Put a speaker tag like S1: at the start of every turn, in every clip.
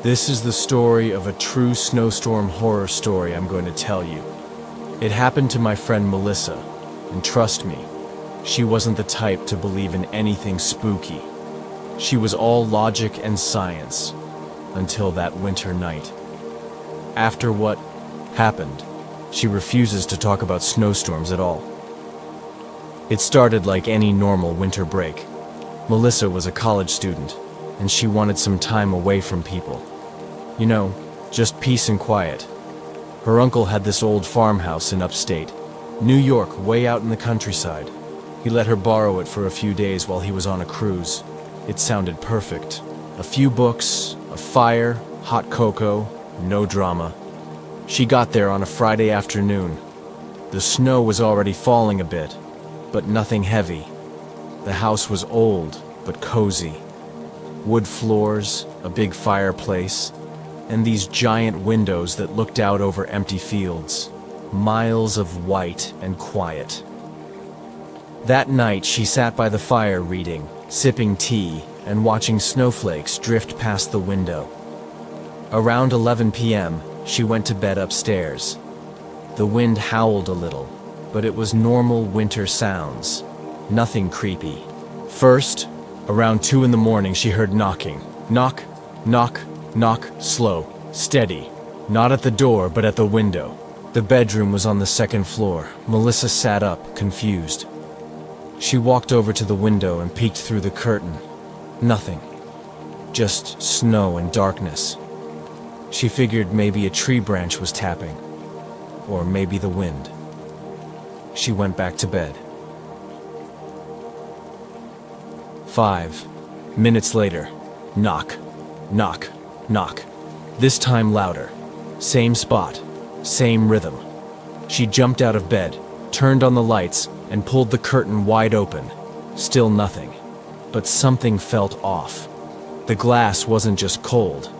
S1: This is the story of a true snowstorm horror story I'm going to tell you. It happened to my friend Melissa, and trust me, she wasn't the type to believe in anything spooky. She was all logic and science, until that winter night. After what happened, she refuses to talk about snowstorms at all. It started like any normal winter break. Melissa was a college student, and she wanted some time away from people. You know, just peace and quiet. Her uncle had this old farmhouse in upstate New York, way out in the countryside. He let her borrow it for a few days while he was on a cruise. It sounded perfect. A few books, a fire, hot cocoa, no drama. She got there on a Friday afternoon. The snow was already falling a bit, but nothing heavy. The house was old, but cozy. Wood floors, a big fireplace, and these giant windows that looked out over empty fields. Miles of white and quiet. That night she sat by the fire reading, sipping tea, and watching snowflakes drift past the window. Around 11 p.m., she went to bed upstairs. The wind howled a little, but it was normal winter sounds. Nothing creepy. First, around 2 in the morning, she heard knocking. Knock, knock, knock, slow, steady. Not at the door, but at the window. The bedroom was on the second floor. Melissa sat up, confused. She walked over to the window and peeked through the curtain. Nothing. Just snow and darkness. She figured maybe a tree branch was tapping. Or maybe the wind. She went back to bed. 5 minutes later, knock, knock, knock. This time louder. Same spot, same rhythm. She jumped out of bed, turned on the lights, and pulled the curtain wide open. Still nothing. But something felt off. The glass wasn't just cold.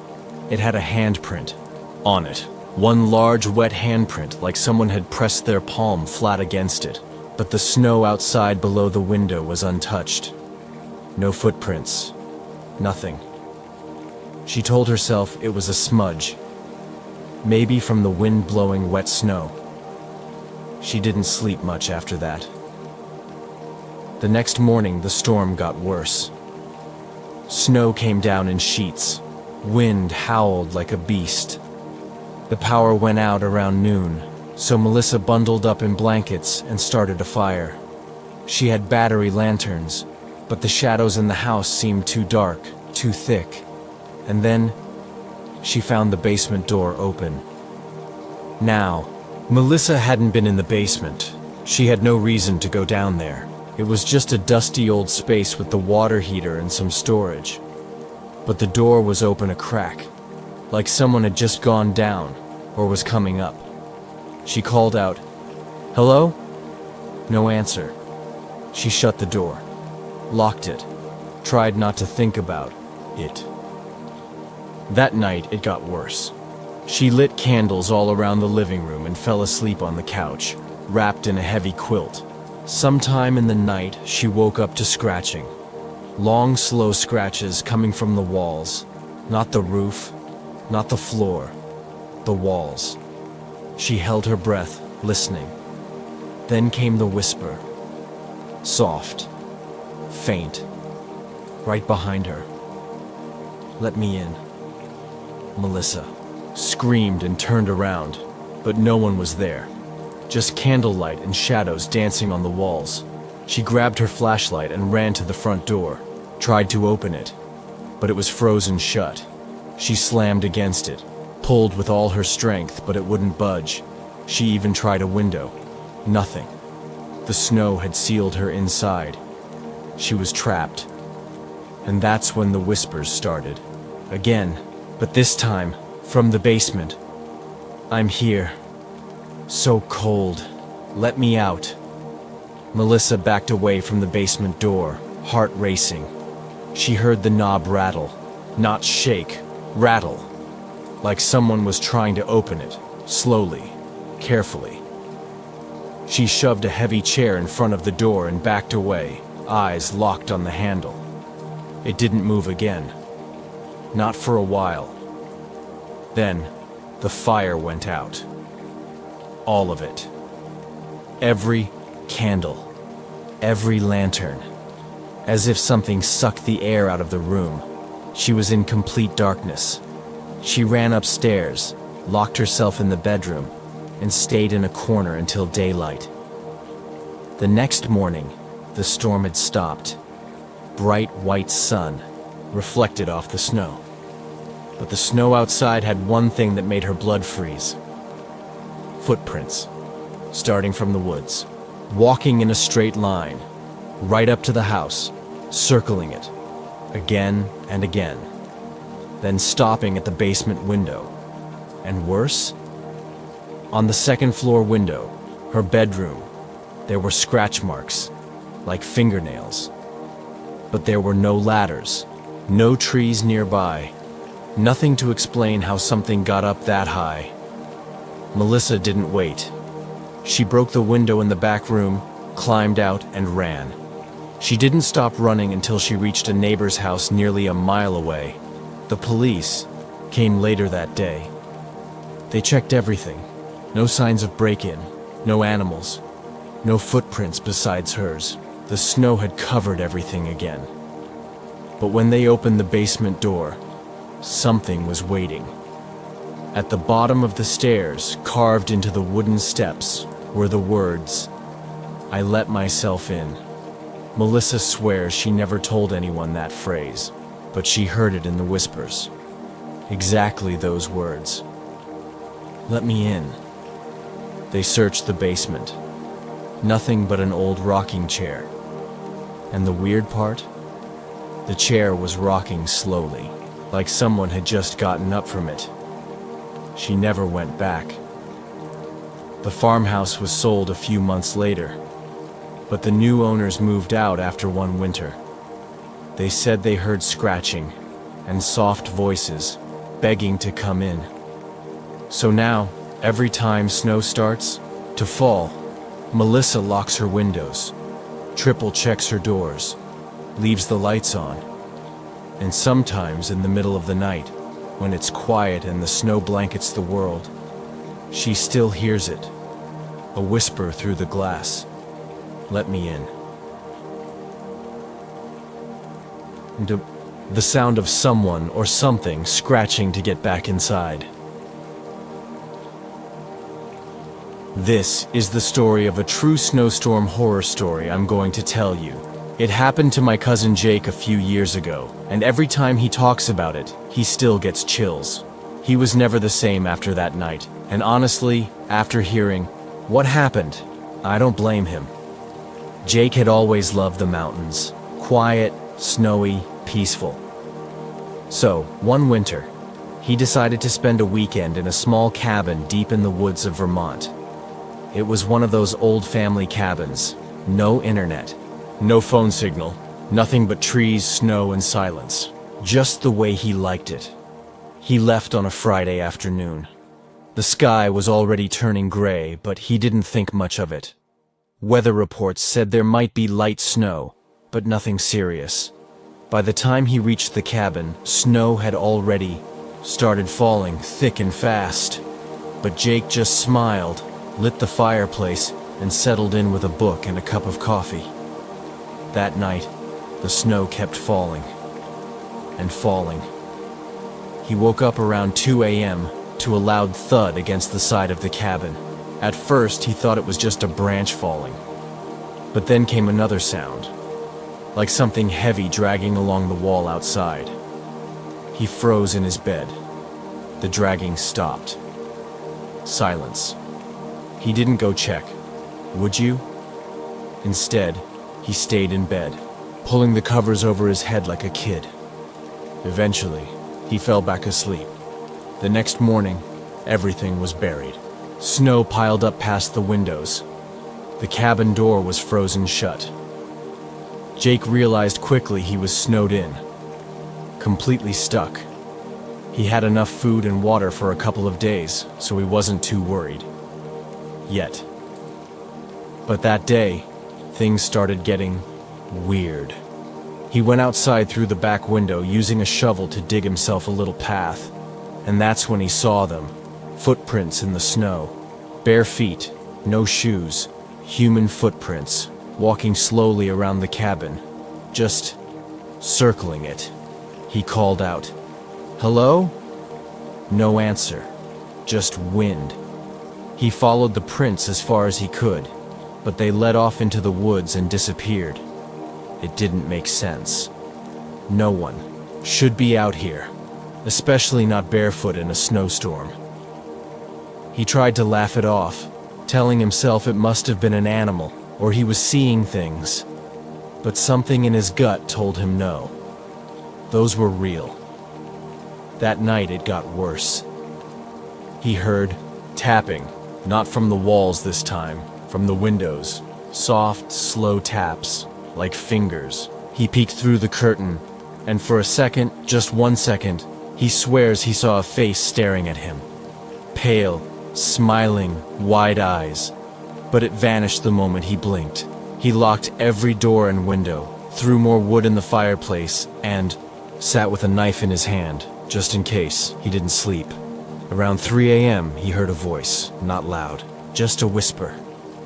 S1: It had a handprint on it. One large wet handprint, like someone had pressed their palm flat against it. But the snow outside below the window was untouched. No footprints. Nothing. She told herself it was a smudge. Maybe from the wind blowing wet snow. She didn't sleep much after that. The next morning, the storm got worse. Snow came down in sheets. Wind howled like a beast. The power went out around noon, so Melissa bundled up in blankets and started a fire. She had battery lanterns, but the shadows in the house seemed too dark, too thick. And then, she found the basement door open. Now, Melissa hadn't been in the basement. She had no reason to go down there. It was just a dusty old space with the water heater and some storage. But the door was open a crack, like someone had just gone down or was coming up. She called out, "Hello?" No answer. She shut the door, locked it, tried not to think about it. That night, it got worse. She lit candles all around the living room and fell asleep on the couch, wrapped in a heavy quilt. Sometime in the night, she woke up to scratching. Long, slow scratches coming from the walls. Not the roof, not the floor, the walls. She held her breath, listening. Then came the whisper. Soft, faint, right behind her. "Let me in." Melissa screamed and turned around, but no one was there. Just candlelight and shadows dancing on the walls. She grabbed her flashlight and ran to the front door, tried to open it, but it was frozen shut. She slammed against it, pulled with all her strength, but it wouldn't budge. She even tried a window. Nothing. The snow had sealed her inside. She was trapped. And that's when the whispers started. Again, but this time, from the basement. "I'm here. So cold. Let me out." Melissa backed away from the basement door, heart racing. She heard the knob rattle. Not shake, rattle. Like someone was trying to open it, slowly, carefully. She shoved a heavy chair in front of the door and backed away, eyes locked on the handle. It didn't move again. Not for a while. Then, the fire went out. All of it. Every candle. Every lantern. As if something sucked the air out of the room. She was in complete darkness. She ran upstairs, locked herself in the bedroom, and stayed in a corner until daylight. The next morning, the storm had stopped. Bright white sun reflected off the snow. But the snow outside had one thing that made her blood freeze. Footprints, starting from the woods, walking in a straight line, right up to the house, circling it, again and again, then stopping at the basement window. And worse, on the second floor window, her bedroom, there were scratch marks, like fingernails. But there were no ladders, no trees nearby, nothing to explain how something got up that high. Melissa didn't wait. She broke the window in the back room, climbed out, and ran. She didn't stop running until she reached a neighbor's house nearly a mile away. The police came later that day. They checked everything. No signs of break-in, no animals, no footprints besides hers. The snow had covered everything again. But when they opened the basement door, something was waiting. At the bottom of the stairs, carved into the wooden steps, were the words, "I let myself in." Melissa swears she never told anyone that phrase, but she heard it in the whispers. Exactly those words. "Let me in." They searched the basement. Nothing but an old rocking chair. And the weird part? The chair was rocking slowly, like someone had just gotten up from it. She never went back. The farmhouse was sold a few months later, but the new owners moved out after one winter. They said they heard scratching and soft voices begging to come in. So now, every time snow starts to fall, Melissa locks her windows, triple checks her doors, leaves the lights on, and sometimes in the middle of the night, when it's quiet and the snow blankets the world, she still hears it, a whisper through the glass, "Let me in." And the sound of someone or something scratching to get back inside. This is the story of a true snowstorm horror story I'm going to tell you. It happened to my cousin Jake a few years ago, and every time he talks about it, he still gets chills. He was never the same after that night, and honestly, after hearing what happened, I don't blame him. Jake had always loved the mountains, quiet, snowy, peaceful. So, one winter, he decided to spend a weekend in a small cabin deep in the woods of Vermont. It was one of those old family cabins. No internet, no phone signal, nothing but trees, snow, and silence. Just the way he liked it. He left on a Friday afternoon. The sky was already turning gray, but he didn't think much of it. Weather reports said there might be light snow, but nothing serious. By the time he reached the cabin, snow had already started falling thick and fast. But Jake just smiled, lit the fireplace, and settled in with a book and a cup of coffee. That night, the snow kept falling and falling. He woke up around 2 a.m. to a loud thud against the side of the cabin. At first, he thought it was just a branch falling. But then came another sound, like something heavy dragging along the wall outside. He froze in his bed. The dragging stopped. Silence. He didn't go check. Would you? Instead, he stayed in bed, pulling the covers over his head like a kid. Eventually, he fell back asleep. The next morning, everything was buried. Snow piled up past the windows. The cabin door was frozen shut. Jake realized quickly he was snowed in, completely stuck. He had enough food and water for a couple of days, so he wasn't too worried. Yet. But that day, things started getting weird. He went outside through the back window, using a shovel to dig himself a little path. And that's when he saw them. Footprints in the snow. Bare feet, no shoes, human footprints, walking slowly around the cabin, just circling it. He called out, "Hello?" No answer, just wind. He followed the prints as far as he could, but they led off into the woods and disappeared. It didn't make sense. No one should be out here, especially not barefoot in a snowstorm. He tried to laugh it off, telling himself it must have been an animal, or he was seeing things. But something in his gut told him no. Those were real. That night it got worse. He heard tapping, not from the walls this time, from the windows. Soft, slow taps, like fingers. He peeked through the curtain, and for a second, just 1 second, he swears he saw a face staring at him. Pale, smiling, wide eyes. But it vanished the moment he blinked. He locked every door and window, threw more wood in the fireplace, and sat with a knife in his hand, just in case he didn't sleep. Around 3 a.m., he heard a voice, not loud, just a whisper,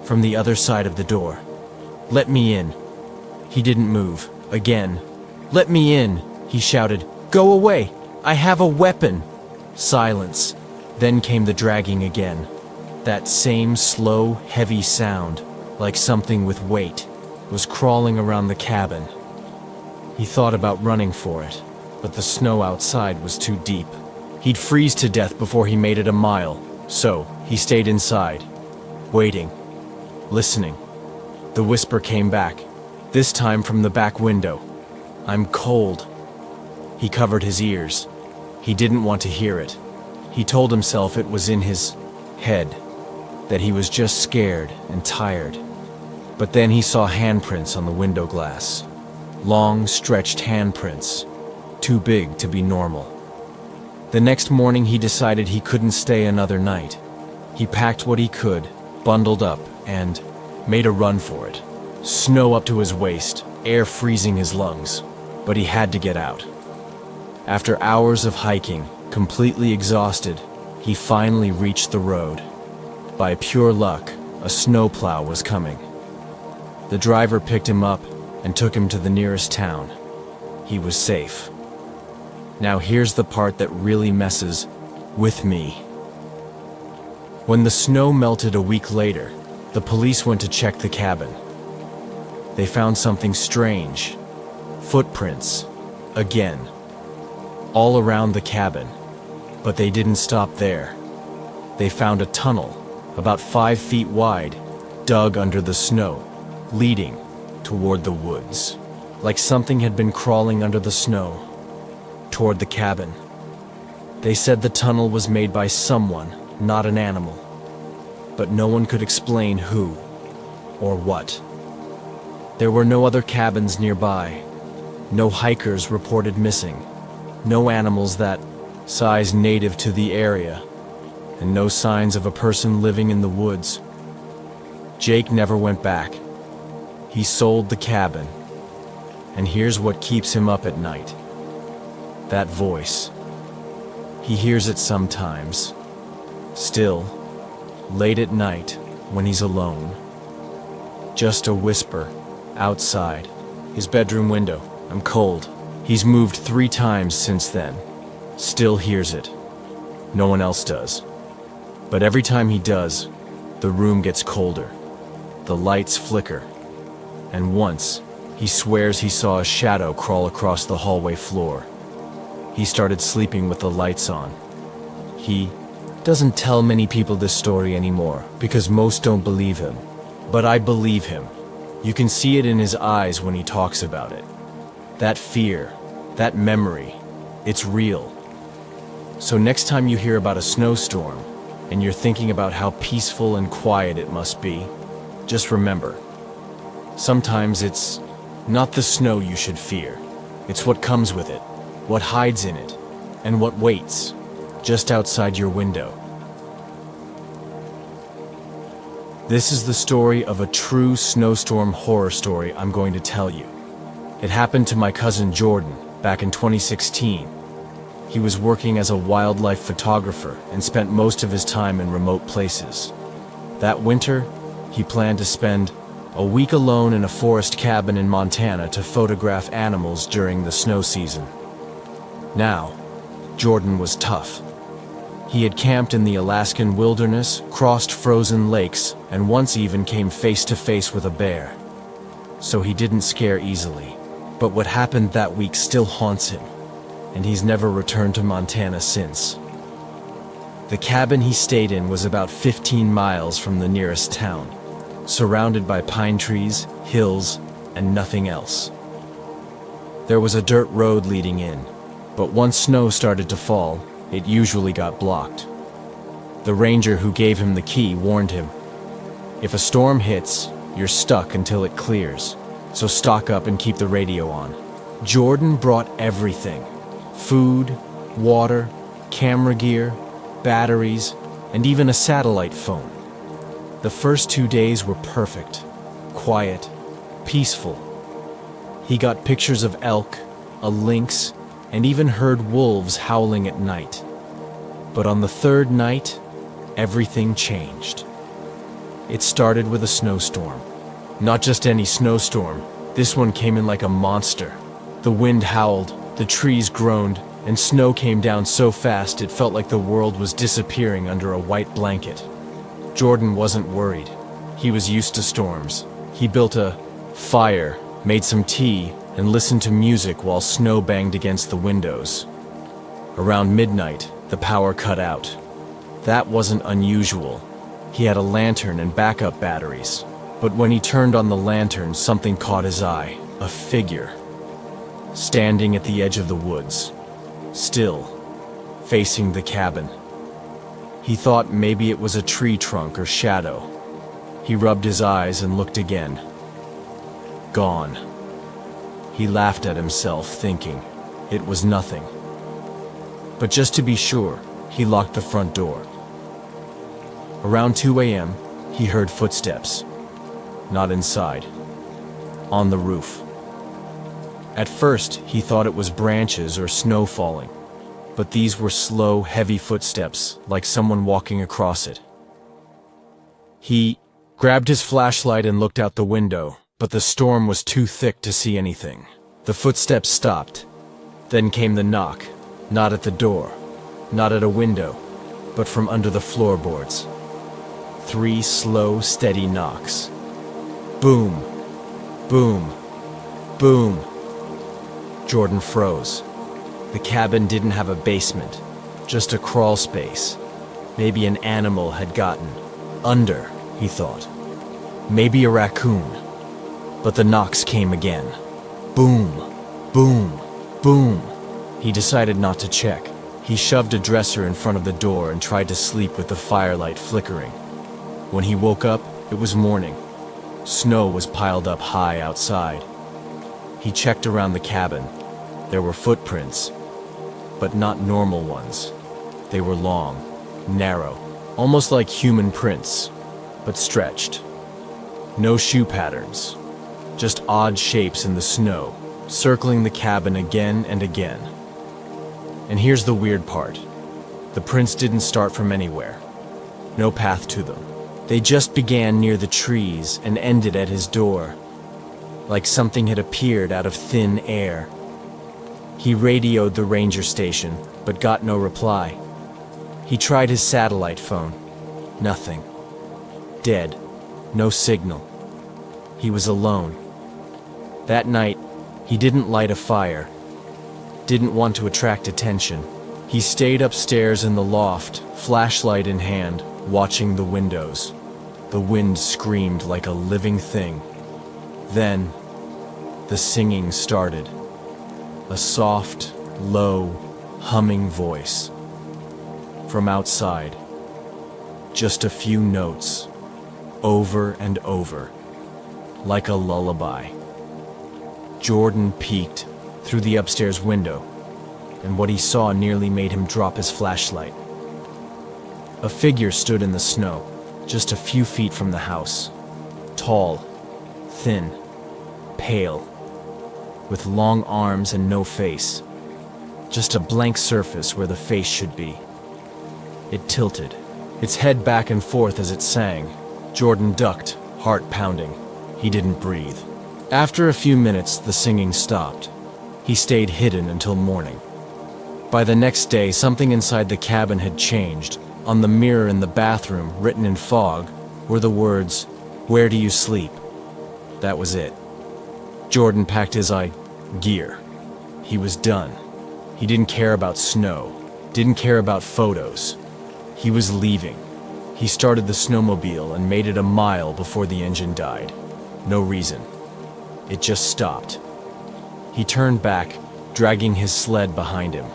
S1: from the other side of the door. "Let me in." He didn't move. Again. "Let me in," he shouted. "Go away! I have a weapon!" Silence. Then came the dragging again. That same slow, heavy sound, like something with weight, was crawling around the cabin. He thought about running for it, but the snow outside was too deep. He'd freeze to death before he made it a mile, so he stayed inside, waiting, listening. The whisper came back, this time from the back window. "I'm cold." He covered his ears. He didn't want to hear it. He told himself it was in his head, that he was just scared and tired. But then he saw handprints on the window glass. Long, stretched handprints, too big to be normal. The next morning he decided he couldn't stay another night. He packed what he could, bundled up, and made a run for it. Snow up to his waist, air freezing his lungs, but he had to get out. After hours of hiking, completely exhausted, he finally reached the road. By pure luck, a snowplow was coming. The driver picked him up and took him to the nearest town. He was safe. Now here's the part that really messes with me. When the snow melted a week later, the police went to check the cabin. They found something strange. Footprints. Again. All around the cabin. But they didn't stop there. They found a tunnel, about 5 feet wide, dug under the snow, leading toward the woods. Like something had been crawling under the snow, toward the cabin. They said the tunnel was made by someone, not an animal. But no one could explain who or what. There were no other cabins nearby. No hikers reported missing. No animals that size native to the area. And no signs of a person living in the woods. Jake never went back. He sold the cabin. And here's what keeps him up at night. That voice. He hears it sometimes. Still, late at night, when he's alone. Just a whisper, outside, his bedroom window. "I'm cold." He's moved 3 times since then. Still hears it. No one else does. But every time he does, the room gets colder. The lights flicker. And once, he swears he saw a shadow crawl across the hallway floor. He started sleeping with the lights on. He doesn't tell many people this story anymore, because most don't believe him. But I believe him. You can see it in his eyes when he talks about it. That fear, that memory, it's real. So next time you hear about a snowstorm, and you're thinking about how peaceful and quiet it must be, just remember, sometimes it's not the snow you should fear. It's what comes with it, what hides in it, and what waits just outside your window. This is the story of a true snowstorm horror story I'm going to tell you. It happened to my cousin Jordan back in 2016. He was working as a wildlife photographer and spent most of his time in remote places. That winter, he planned to spend a week alone in a forest cabin in Montana to photograph animals during the snow season. Now, Jordan was tough. He had camped in the Alaskan wilderness, crossed frozen lakes, and once even came face to face with a bear. So he didn't scare easily. But what happened that week still haunts him, and he's never returned to Montana since. The cabin he stayed in was about 15 miles from the nearest town, surrounded by pine trees, hills, and nothing else. There was a dirt road leading in, but once snow started to fall, it usually got blocked. The ranger who gave him the key warned him, "If a storm hits, you're stuck until it clears, so stock up and keep the radio on." Jordan brought everything: food, water, camera gear, batteries, and even a satellite phone. The first 2 days were perfect, quiet, peaceful. He got pictures of elk, a lynx, and even heard wolves howling at night. But on the third night, everything changed. It started with a snowstorm. Not just any snowstorm, this one came in like a monster. The wind howled, the trees groaned, and snow came down so fast it felt like the world was disappearing under a white blanket. Jordan wasn't worried. He was used to storms. He built a fire, made some tea, and listened to music while snow banged against the windows. Around midnight, the power cut out. That wasn't unusual. He had a lantern and backup batteries. But when he turned on the lantern, something caught his eye. A figure. Standing at the edge of the woods. Still. Facing the cabin. He thought maybe it was a tree trunk or shadow. He rubbed his eyes and looked again. Gone. He laughed at himself, thinking it was nothing. But just to be sure, he locked the front door. Around 2 a.m., he heard footsteps. Not inside. On the roof. At first, he thought it was branches or snow falling. But these were slow, heavy footsteps, like someone walking across it. He grabbed his flashlight and looked out the window, but the storm was too thick to see anything. The footsteps stopped. Then came the knock, not at the door, not at a window, but from under the floorboards. 3 slow, steady knocks. Boom, boom, boom. Jordan froze. The cabin didn't have a basement, just a crawl space. Maybe an animal had gotten under, he thought. Maybe a raccoon. But the knocks came again. Boom, boom, boom. He decided not to check. He shoved a dresser in front of the door and tried to sleep with the firelight flickering. When he woke up, it was morning. Snow was piled up high outside. He checked around the cabin. There were footprints, but not normal ones. They were long, narrow, almost like human prints, but stretched. No shoe patterns, just odd shapes in the snow, circling the cabin again and again. And here's the weird part. The prints didn't start from anywhere. No path to them. They just began near the trees and ended at his door, like something had appeared out of thin air. He radioed the ranger station, but got no reply. He tried his satellite phone. Nothing. Dead. No signal. He was alone. That night, he didn't light a fire. Didn't want to attract attention. He stayed upstairs in the loft, flashlight in hand, watching the windows. The wind screamed like a living thing. Then, the singing started. A soft, low, humming voice. From outside. Just a few notes. Over and over. Like a lullaby. Jordan peeked through the upstairs window, and what he saw nearly made him drop his flashlight. A figure stood in the snow, just a few feet from the house. Tall, thin, pale, with long arms and no face. just a blank surface where the face should be. It tilted, its head back and forth as it sang. Jordan ducked, heart pounding. He didn't breathe. After a few minutes, the singing stopped. He stayed hidden until morning. By the next day, something inside the cabin had changed. On the mirror in the bathroom, written in fog, were the words, "Where do you sleep?" That was it. Jordan packed his gear. He was done. He didn't care about snow, didn't care about photos. He was leaving. He started the snowmobile and made it a mile before the engine died. No reason. It just stopped. He turned back, dragging his sled behind him.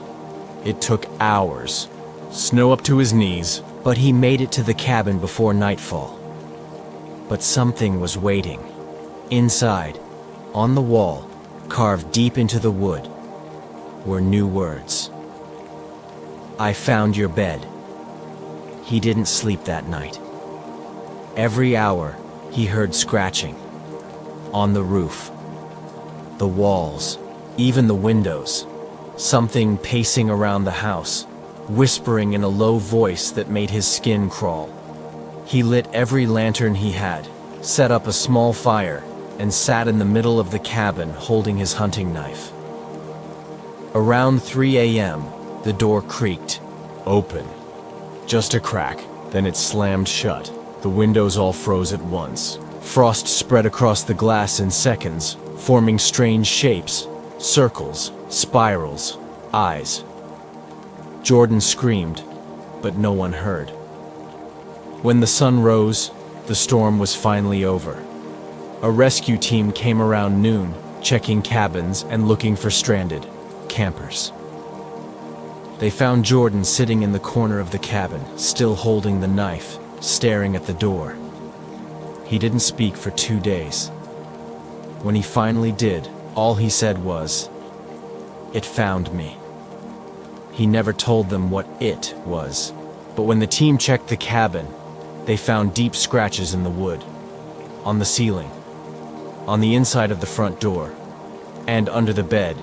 S1: It took hours, snow up to his knees, but he made it to the cabin before nightfall. But something was waiting. Inside, on the wall, carved deep into the wood, were new words. "I found your bed." He didn't sleep that night. Every hour, he heard scratching. On the roof, the walls, even the windows. Something pacing around the house, whispering in a low voice that made his skin crawl. He lit every lantern he had, set up a small fire, and sat in the middle of the cabin holding his hunting knife. Around 3 a.m., the door creaked. Open. Just a crack, then it slammed shut. The windows all froze at once. Frost spread across the glass in seconds, forming strange shapes, circles, spirals, eyes. Jordan screamed, but no one heard. When the sun rose, the storm was finally over. A rescue team came around noon, checking cabins and looking for stranded campers. They found Jordan sitting in the corner of the cabin, still holding the knife, staring at the door. He didn't speak for 2 days. When he finally did, all he said was, "It found me." He never told them what it was, but when the team checked the cabin, they found deep scratches in the wood, on the ceiling, on the inside of the front door, and under the bed,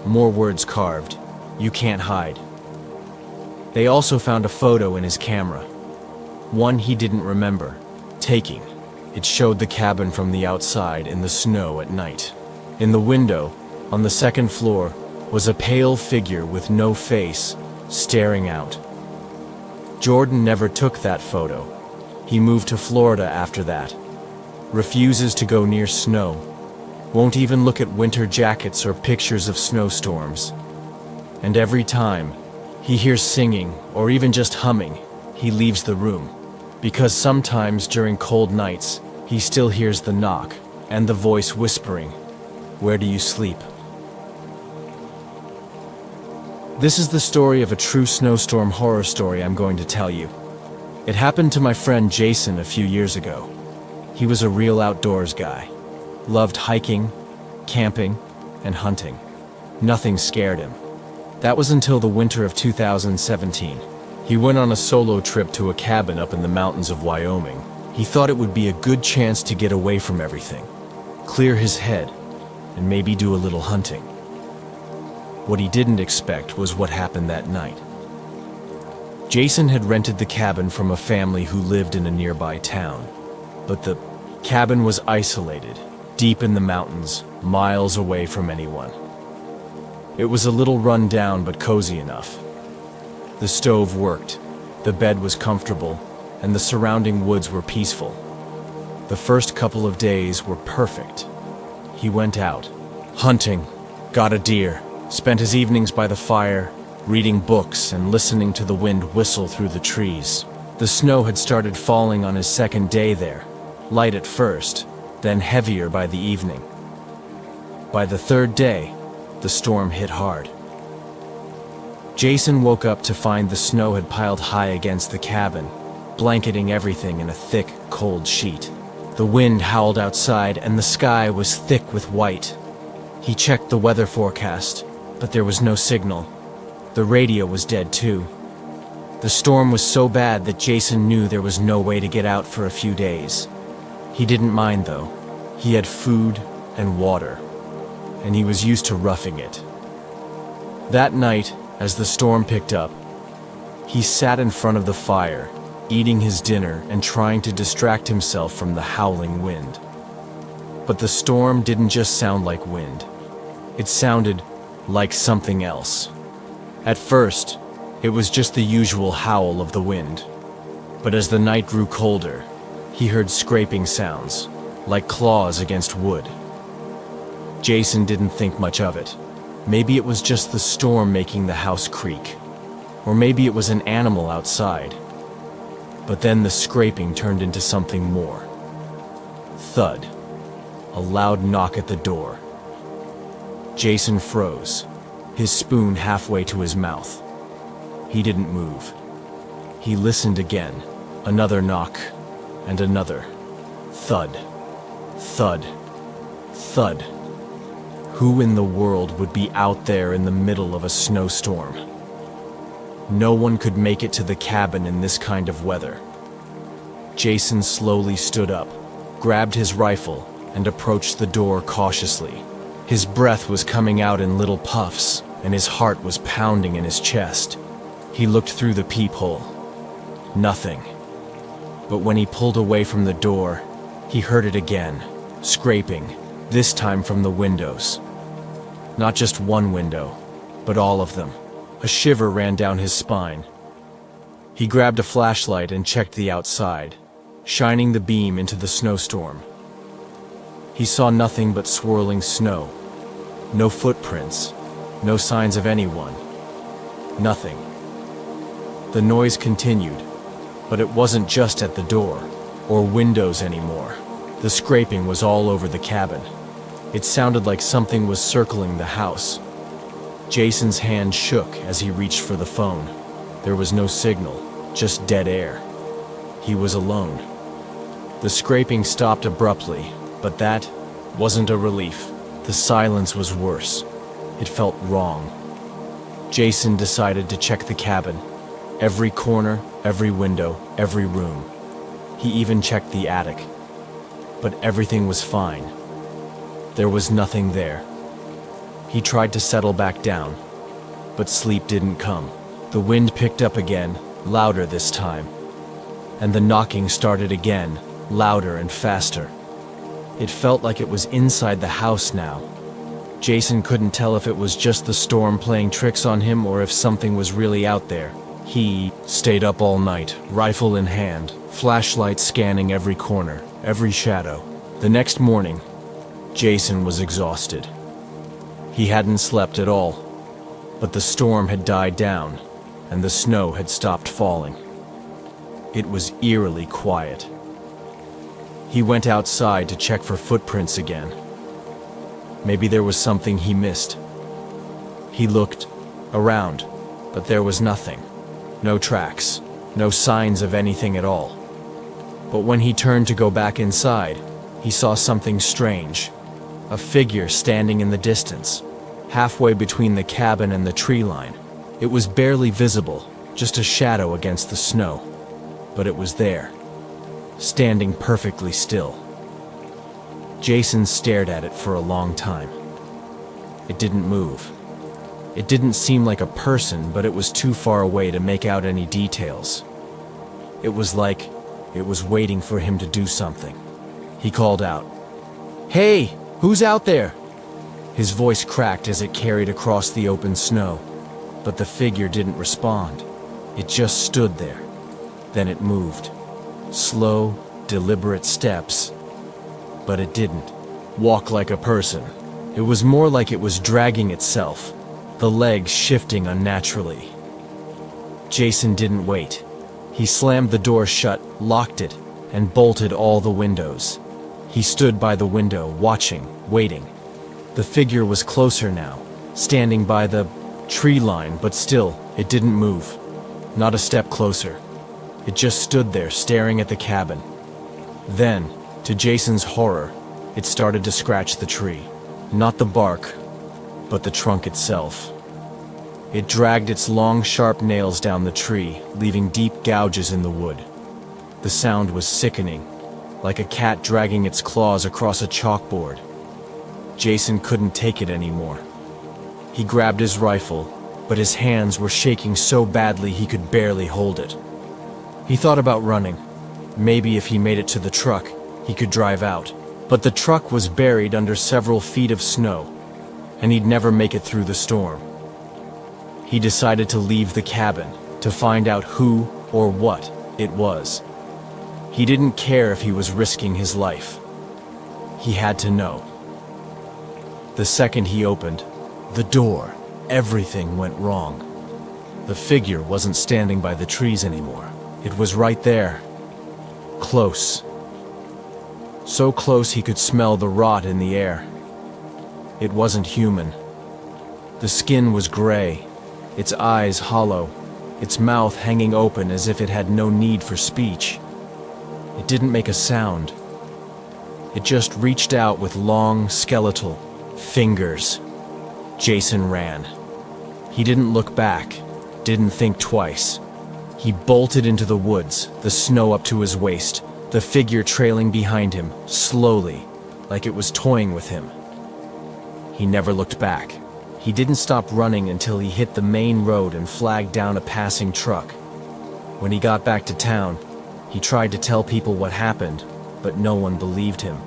S1: more words carved, "You can't hide." They also found a photo in his camera, one he didn't remember taking. It showed the cabin from the outside in the snow at night. In the window, on the second floor, was a pale figure with no face, staring out. Jordan never took that photo. He moved to Florida after that. Refuses to go near snow. Won't even look at winter jackets or pictures of snowstorms. And every time he hears singing or even just humming, he leaves the room. Because sometimes during cold nights, he still hears the knock and the voice whispering, "Where do you sleep?" This is the story of a true snowstorm horror story I'm going to tell you. It happened to my friend Jason a few years ago. He was a real outdoors guy. Loved hiking, camping, and hunting. Nothing scared him. That was until the winter of 2017. He went on a solo trip to a cabin up in the mountains of Wyoming. He thought it would be a good chance to get away from everything, clear his head, and maybe do a little hunting. What he didn't expect was what happened that night. Jason had rented the cabin from a family who lived in a nearby town, but the cabin was isolated, deep in the mountains, miles away from anyone. It was a little run down but cozy enough. The stove worked, the bed was comfortable, and the surrounding woods were peaceful. The first couple of days were perfect. He went out, hunting, got a deer, spent his evenings by the fire, reading books and listening to the wind whistle through the trees. The snow had started falling on his second day there, light at first, then heavier by the evening. By the third day, the storm hit hard. Jason woke up to find the snow had piled high against the cabin, blanketing everything in a thick, cold sheet. The wind howled outside and the sky was thick with white. He checked the weather forecast, but there was no signal. The radio was dead too. The storm was so bad that Jason knew there was no way to get out for a few days. He didn't mind though. He had food and water, and he was used to roughing it. That night, As the storm picked up, he sat in front of the fire, eating his dinner and trying to distract himself from the howling wind. But the storm didn't just sound like wind. It sounded like something else. At first, it was just the usual howl of the wind. But as the night grew colder, he heard scraping sounds, like claws against wood. Jason didn't think much of it. Maybe it was just the storm making the house creak. Or maybe it was an animal outside. But then the scraping turned into something more. Thud. A loud knock at the door. Jason froze, his spoon halfway to his mouth. He didn't move. He listened again. Another knock, and another. Thud. Thud. Thud. Who in the world would be out there in the middle of a snowstorm? No one could make it to the cabin in this kind of weather. Jason slowly stood up, grabbed his rifle, and approached the door cautiously. His breath was coming out in little puffs, and his heart was pounding in his chest. He looked through the peephole. Nothing. But when he pulled away from the door, he heard it again, scraping, this time from the windows. Not just one window, but all of them. A shiver ran down his spine. He grabbed a flashlight and checked the outside, shining the beam into the snowstorm. He saw nothing but swirling snow. No footprints, no signs of anyone. Nothing. The noise continued, but it wasn't just at the door or windows anymore. The scraping was all over the cabin. It sounded like something was circling the house. Jason's hand shook as he reached for the phone. There was no signal, just dead air. He was alone. The scraping stopped abruptly, but that wasn't a relief. The silence was worse. It felt wrong. Jason decided to check the cabin. Every corner, every window, every room. He even checked the attic. But everything was fine. There was nothing there. He tried to settle back down, but sleep didn't come. The wind picked up again, louder this time. And the knocking started again, louder and faster. It felt like it was inside the house now. Jason couldn't tell if it was just the storm playing tricks on him or if something was really out there. He stayed up all night, rifle in hand, flashlight scanning every corner, every shadow. The next morning, Jason was exhausted. He hadn't slept at all, but the storm had died down, and the snow had stopped falling. It was eerily quiet. He went outside to check for footprints again. Maybe there was something he missed. He looked around, but there was nothing. No tracks, no signs of anything at all. But when he turned to go back inside, he saw something strange. A figure standing in the distance, halfway between the cabin and the tree line. It was barely visible, just a shadow against the snow. But it was there, standing perfectly still. Jason stared at it for a long time. It didn't move. It didn't seem like a person, but it was too far away to make out any details. It was like it was waiting for him to do something. He called out, "Hey, who's out there?" His voice cracked as it carried across the open snow, but the figure didn't respond. It just stood there. Then it moved. Slow, deliberate steps. But it didn't walk like a person. It was more like it was dragging itself, the legs shifting unnaturally. Jason didn't wait. He slammed the door shut, locked it, and bolted all the windows. He stood by the window, watching, waiting. The figure was closer now, standing by the tree line, but still, it didn't move. Not a step closer. It just stood there, staring at the cabin. Then, to Jason's horror, it started to scratch the tree. Not the bark, but the trunk itself. It dragged its long, sharp nails down the tree, leaving deep gouges in the wood. The sound was sickening, like a cat dragging its claws across a chalkboard. Jason couldn't take it anymore. He grabbed his rifle, but his hands were shaking so badly he could barely hold it. He thought about running. Maybe if he made it to the truck, he could drive out. But the truck was buried under several feet of snow, and he'd never make it through the storm. He decided to leave the cabin to find out who or what it was. He didn't care if he was risking his life. He had to know. The second he opened the door, everything went wrong. The figure wasn't standing by the trees anymore. It was right there. Close. So close he could smell the rot in the air. It wasn't human. The skin was gray, its eyes hollow, its mouth hanging open as if it had no need for speech. It didn't make a sound. It just reached out with long, skeletal fingers. Jason ran. He didn't look back, didn't think twice. He bolted into the woods, the snow up to his waist, the figure trailing behind him, slowly, like it was toying with him. He never looked back. He didn't stop running until he hit the main road and flagged down a passing truck. When he got back to town, he tried to tell people what happened, but no one believed him.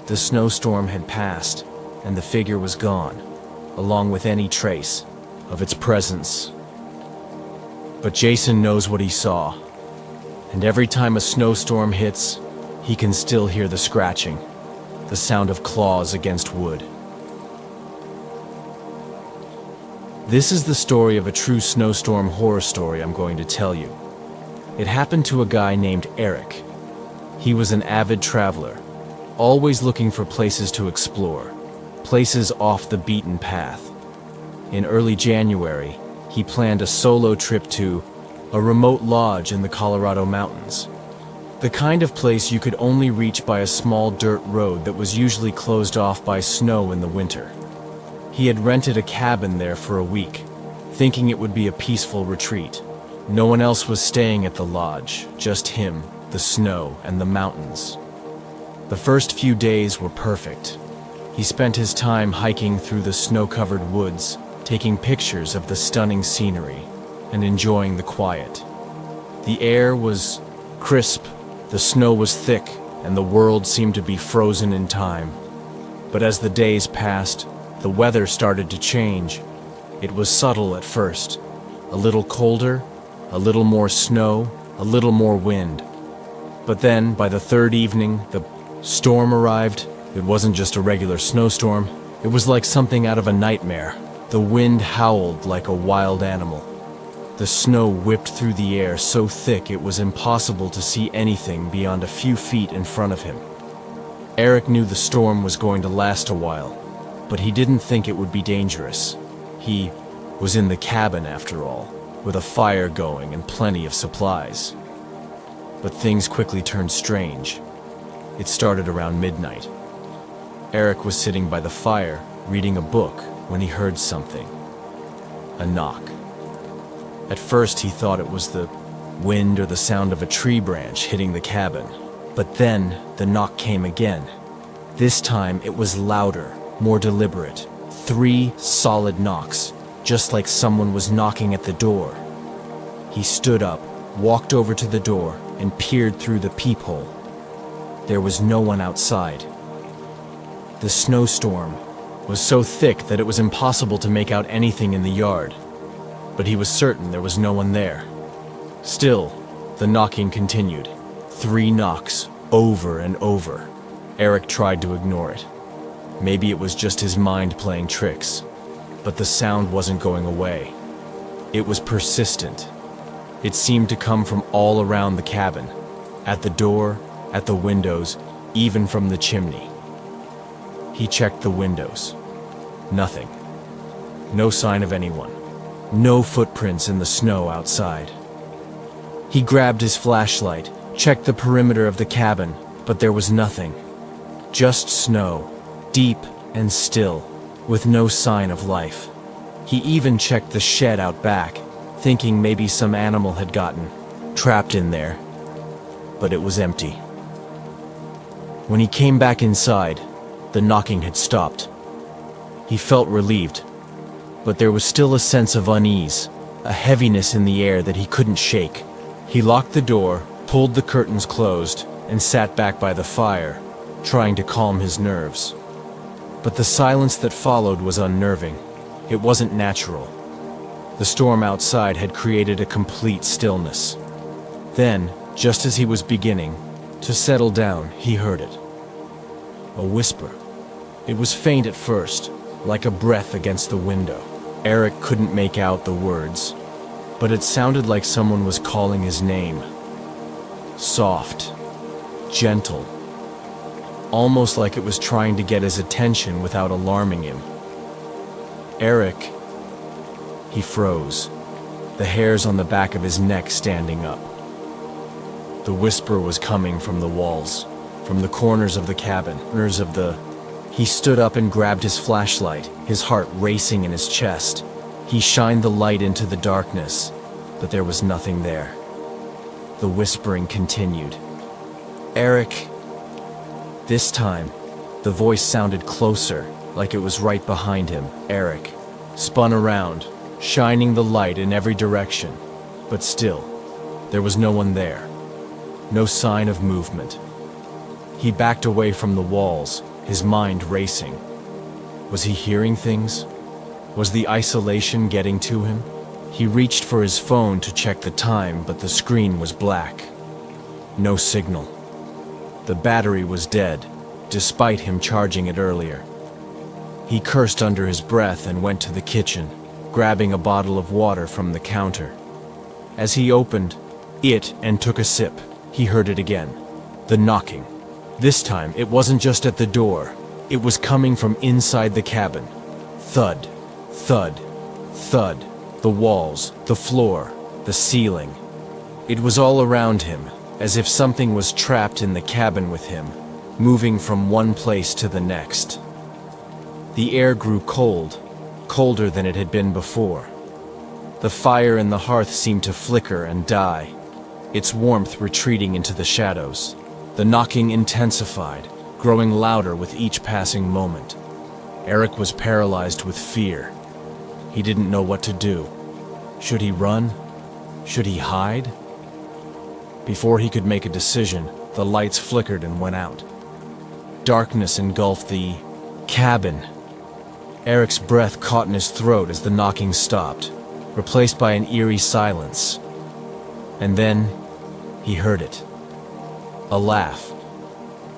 S1: The snowstorm had passed, and the figure was gone, along with any trace of its presence. But Jason knows what he saw. And every time a snowstorm hits, he can still hear the scratching, the sound of claws against wood. This is the story of a true snowstorm horror story I'm going to tell you. It happened to a guy named Eric. He was an avid traveler, always looking for places to explore, places off the beaten path. In early January, he planned a solo trip to a remote lodge in the Colorado mountains. The kind of place you could only reach by a small dirt road that was usually closed off by snow in the winter. He had rented a cabin there for a week, thinking it would be a peaceful retreat. No one else was staying at the lodge, just him, the snow, and the mountains. The first few days were perfect. He spent his time hiking through the snow-covered woods, taking pictures of the stunning scenery, and enjoying the quiet. The air was crisp, the snow was thick, and the world seemed to be frozen in time. But as the days passed, the weather started to change. It was subtle at first, a little colder, a little more snow, a little more wind. But then, by the third evening, the storm arrived. It wasn't just a regular snowstorm. It was like something out of a nightmare. The wind howled like a wild animal. The snow whipped through the air so thick it was impossible to see anything beyond a few feet in front of him. Eric knew the storm was going to last a while, but he didn't think it would be dangerous. He was in the cabin after all, with a fire going and plenty of supplies. But things quickly turned strange. It started around midnight. Eric was sitting by the fire, reading a book, when he heard something. A knock. At first he thought it was the wind or the sound of a tree branch hitting the cabin. But then the knock came again. This time it was louder, more deliberate. 3 solid knocks, just like someone was knocking at the door. He stood up, walked over to the door, and peered through the peephole. There was no one outside. The snowstorm was so thick that it was impossible to make out anything in the yard, but he was certain there was no one there. Still, the knocking continued. 3 knocks, over and over. Eric tried to ignore it. Maybe it was just his mind playing tricks, but the sound wasn't going away. It was persistent. It seemed to come from all around the cabin, at the door, at the windows, even from the chimney. He checked the windows. Nothing. No sign of anyone. No footprints in the snow outside. He grabbed his flashlight, checked the perimeter of the cabin, but there was nothing. Just snow, deep and still, with no sign of life. He even checked the shed out back, thinking maybe some animal had gotten trapped in there. But it was empty. When he came back inside, the knocking had stopped. He felt relieved. but there was still a sense of unease, a heaviness in the air that he couldn't shake. He locked the door, pulled the curtains closed, and sat back by the fire, trying to calm his nerves. But the silence that followed was unnerving. It wasn't natural. The storm outside had created a complete stillness. Then, just as he was beginning to settle down, he heard it. A whisper. It was faint at first, like a breath against the window. Eric couldn't make out the words, but it sounded like someone was calling his name. Soft, gentle, almost like it was trying to get his attention without alarming him. Eric. He froze, the hairs on the back of his neck standing up. The whisper was coming from the walls, from the corners of the cabin, He stood up and grabbed his flashlight, his heart racing in his chest. He shined the light into the darkness, but there was nothing there. The whispering continued. Eric. This time, the voice sounded closer, like it was right behind him. Eric spun around, shining the light in every direction, but still, there was no one there. No sign of movement. He backed away from the walls, his mind racing. Was he hearing things? Was the isolation getting to him? He reached for his phone to check the time, but the screen was black. No signal. The battery was dead, despite him charging it earlier. He cursed under his breath and went to the kitchen, grabbing a bottle of water from the counter. As he opened it and took a sip, he heard it again. The knocking. This time, it wasn't just at the door. It was coming from inside the cabin. Thud, thud, thud. The walls, the floor, the ceiling. It was all around him, as if something was trapped in the cabin with him, moving from one place to the next. The air grew cold, colder than it had been before. The fire in the hearth seemed to flicker and die, its warmth retreating into the shadows. The knocking intensified, growing louder with each passing moment. Eric was paralyzed with fear. He didn't know what to do. Should he run? Should he hide? Before he could make a decision, the lights flickered and went out. Darkness engulfed the cabin. Eric's breath caught in his throat as the knocking stopped, replaced by an eerie silence. And then, he heard it. A laugh.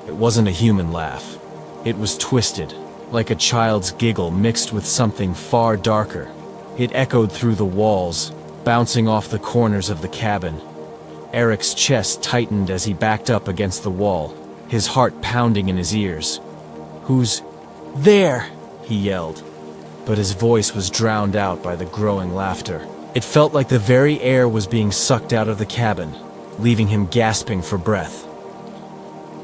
S1: It wasn't a human laugh. It was twisted, like a child's giggle mixed with something far darker. It echoed through the walls, bouncing off the corners of the cabin. Eric's chest tightened as he backed up against the wall, his heart pounding in his ears. "Who's there?" he yelled, but his voice was drowned out by the growing laughter. It felt like the very air was being sucked out of the cabin, leaving him gasping for breath.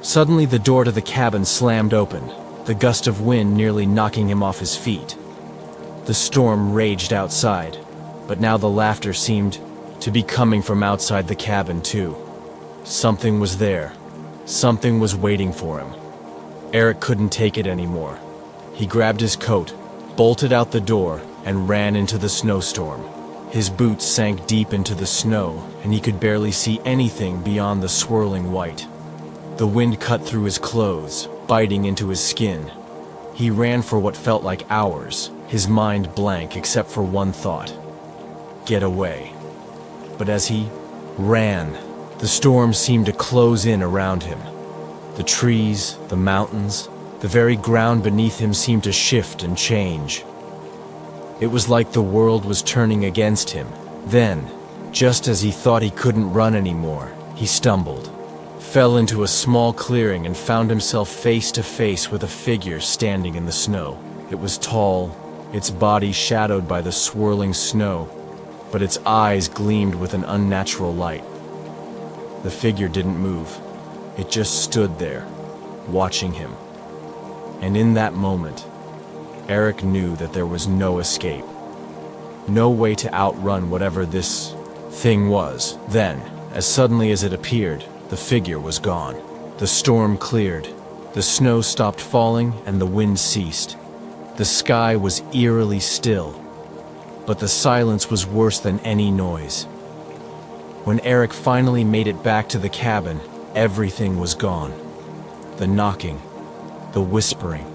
S1: Suddenly the door to the cabin slammed open, the gust of wind nearly knocking him off his feet. The storm raged outside, but now the laughter seemed to be coming from outside the cabin too. Something was there. Something was waiting for him. Eric couldn't take it anymore. He grabbed his coat, bolted out the door, and ran into the snowstorm. His boots sank deep into the snow, and he could barely see anything beyond the swirling white. The wind cut through his clothes, biting into his skin. He ran for what felt like hours, his mind blank except for one thought: get away. But as he ran, the storm seemed to close in around him. The trees, the mountains, the very ground beneath him seemed to shift and change. It was like the world was turning against him. Then, just as he thought he couldn't run anymore, he stumbled, fell into a small clearing and found himself face to face with a figure standing in the snow. It was tall, its body shadowed by the swirling snow, but its eyes gleamed with an unnatural light. The figure didn't move. It just stood there, watching him. And in that moment, Eric knew that there was no escape. No way to outrun whatever this thing was. Then, as suddenly as it appeared, the figure was gone. The storm cleared. The snow stopped falling and the wind ceased. The sky was eerily still, but the silence was worse than any noise. When Eric finally made it back to the cabin, everything was gone. The knocking, the whispering,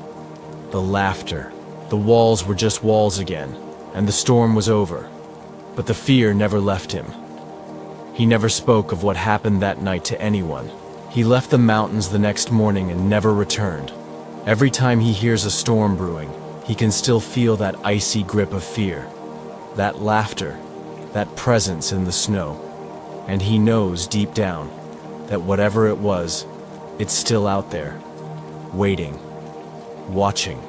S1: the laughter. The walls were just walls again, and the storm was over. But the fear never left him. He never spoke of what happened that night to anyone. He left the mountains the next morning and never returned. Every time he hears a storm brewing, he can still feel that icy grip of fear, that laughter, that presence in the snow. And he knows deep down that whatever it was, it's still out there, waiting, watching.